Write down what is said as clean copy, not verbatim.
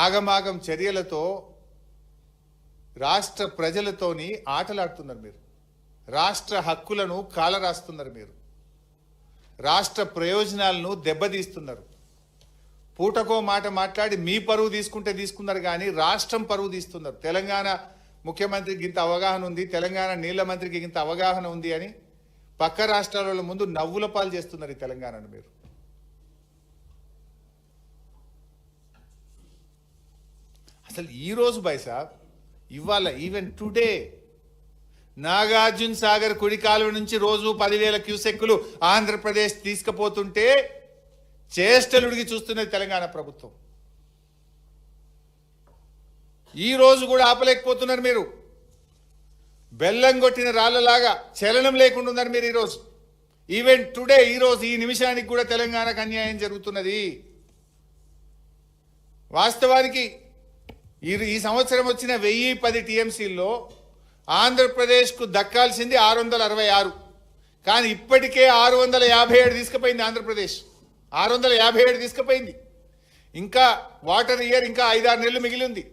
ఆగమాగం చర్యలతో రాష్ట్ర ప్రజలతోని ఆటలాడుతున్నారు మీరు. రాష్ట్ర హక్కులను కాలరాస్తున్నారు మీరు. రాష్ట్ర ప్రయోజనాలను దెబ్బతీస్తున్నారు. పూటకో మాట మాట్లాడి మీ పరువు తీసుకున్నారు కానీ రాష్ట్రం పరువు తీస్తున్నారు. తెలంగాణ ముఖ్యమంత్రికి ఇంత అవగాహన ఉంది, తెలంగాణ నీళ్ల మంత్రికి ఇంత అవగాహన ఉంది అని పక్క రాష్ట్రాల ముందు నవ్వుల పాలు చేస్తున్నారు ఈ తెలంగాణను మీరు. అసలు ఈరోజు బైసాబ్ ఇవాళ ఈవెన్ టుడే నాగార్జున సాగర్ కుడి కాలువ నుంచి రోజు 10,000 క్యూసెక్కులు ఆంధ్రప్రదేశ్ తీసుకుపోతుంటే చేష్టలుడికి చూస్తున్నది తెలంగాణ ప్రభుత్వం. ఈ రోజు కూడా ఆపలేకపోతున్నారు మీరు. బెల్లం కొట్టిన రాళ్లలాగా చలనం లేకుండా ఉన్నారు మీరు ఈరోజు. ఈవెన్ టుడే ఈరోజు ఈ నిమిషానికి కూడా తెలంగాణకు అన్యాయం జరుగుతున్నది. వాస్తవానికి ఈ సంవత్సరం వచ్చిన 1010 టీఎంసీల్లో ఆంధ్రప్రదేశ్కు దక్కాల్సింది 666, కానీ ఇప్పటికే 657 తీసుకుపోయింది ఆంధ్రప్రదేశ్. 657 తీసుకుపోయింది. ఇంకా వాటర్ ఇయర్ ఇంకా 5-6 నెలలు మిగిలి ఉంది.